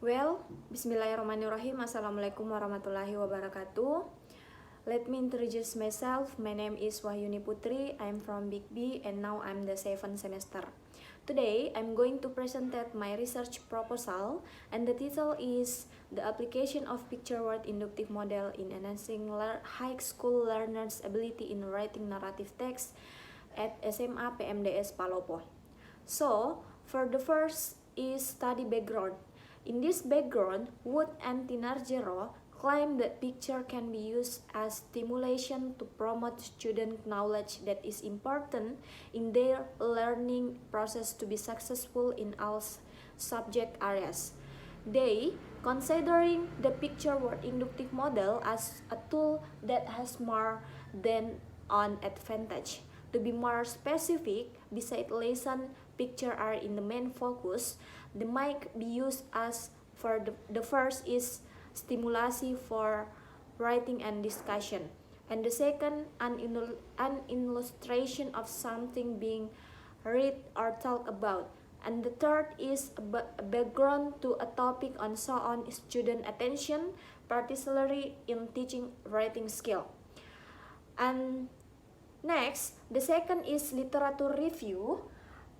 Bismillahirrahmanirrahim. Assalamualaikum warahmatullahi wabarakatuh. Let me introduce myself. My name is Wahyuni Putri. I'm from Big B and now I'm the 7th semester. Today, I'm going to present my research proposal and the title is The Application of Picture Word Inductive Model in Enhancing High School Learners' Ability in Writing Narrative Text at SMA PMDS Palopo. So, for the first is study background. In this background, Wood and Tinarjero claim that picture can be used as stimulation to promote student knowledge that is important in their learning process to be successful in all subject areas. They considering the picture word inductive model as a tool that has more than an advantage. To be more specific, beside lesson picture are in the main focus, the mic be used as for the first is stimulasi for writing and discussion, and the second an illustration of something being read or talked about, and the third is a background to a topic on so on student attention, particularly in teaching writing skill. And next, the second is literature review,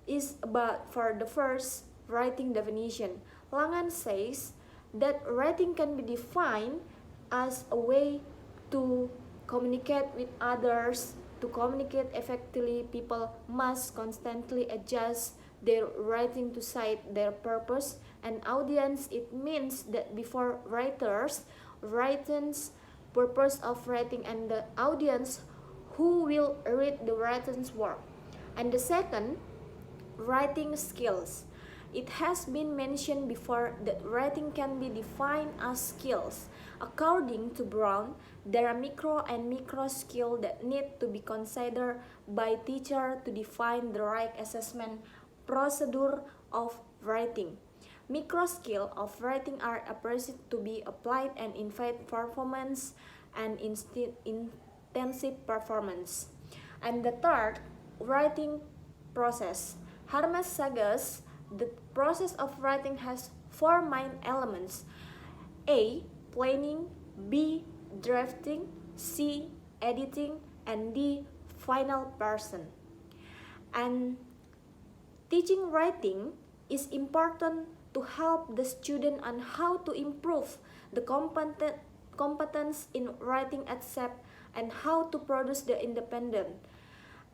is about for the first writing definition. Langan says that writing can be defined as a way to communicate with others. To communicate effectively, people must constantly adjust their writing to suit their purpose and audience. It means that before writers, writing's purpose of writing and the audience who will read the writer's work. And the second, writing skills. It has been mentioned before that writing can be defined as skills. According to Brown, there are micro and macro skills that need to be considered by teacher to define the right assessment procedure of writing. Micro skills of writing are appreciated to be applied and invite performance and intensive performance. And the third, writing process. Hermes suggests the process of writing has four main elements: A. Planning, B. Drafting, C. Editing, and D. Final person. And teaching writing is important to help the student on how to improve the competence in writing accept and how to produce the independent.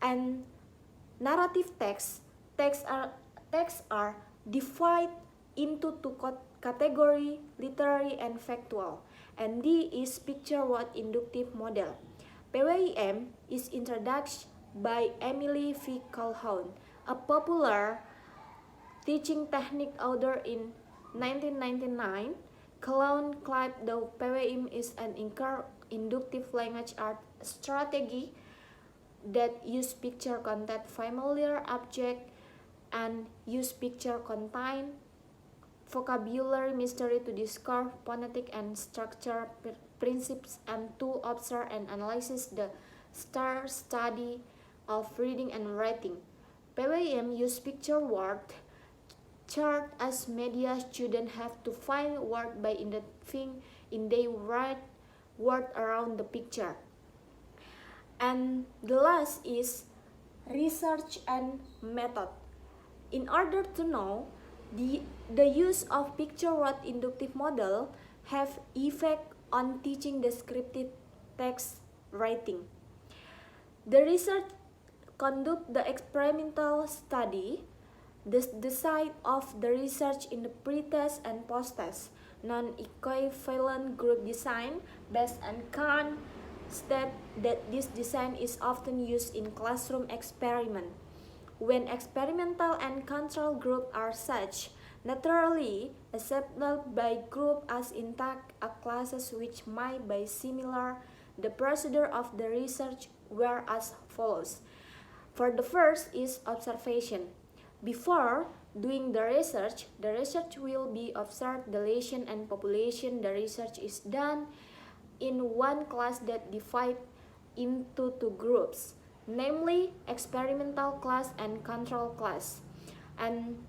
And narrative texts are divided into two categories, literary and factual, and D is picture word inductive model. PWIM is introduced by Emily V. Calhoun, a popular teaching technique author in 1999. Calhoun claimed that PWIM is an inductive language art strategy that use picture content familiar object and use picture contain vocabulary mystery to discover phonetic and structure principles and to observe and analyze the study of reading and writing. PWIM use picture word chart as media. Students have to find word by identifying in they write word around the picture. And the last is research and method. In order to know the use of picture word inductive model have effect on teaching descriptive text writing. The research conduct the experimental study, the site of the research in the pre-test and post-test, non-equivalent group design based on Kahn state that this design is often used in classroom experiment. When experimental and control group are such, naturally accepted by group as intact a classes which might be similar, the procedure of the research were as follows. For the first is observation. Before doing the research will be observed the lesion and population. The research is done in one class that divide into two groups, namely experimental class and control class. And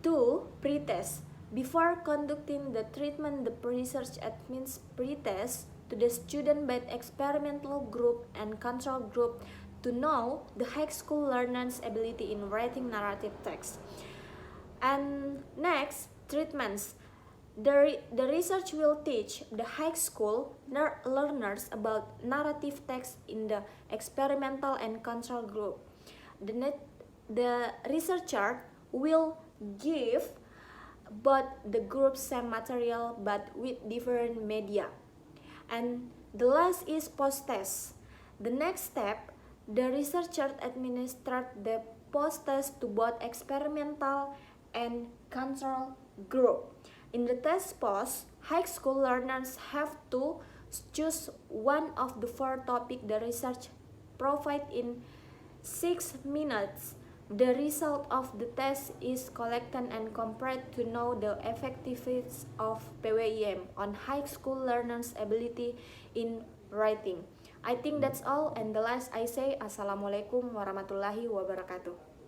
two, pretest. Before conducting the treatment, the research admits pre-test to the student by experimental group and control group to know the high school learners' ability in writing narrative text. And next, treatments. The research will teach the high school learners about narrative text in the experimental and control group. The researcher will give both the groups same material but with different media. And the last is post-test. The next step, the researcher administered the post-test to both experimental and control group. In the test post, high school learners have to choose one of the 4 topics the research provide in 6 minutes. The result of the test is collected and compared to know the effectiveness of PWIM on high school learners' ability in writing. I think that's all, and the last I say, Assalamualaikum warahmatullahi wabarakatuh.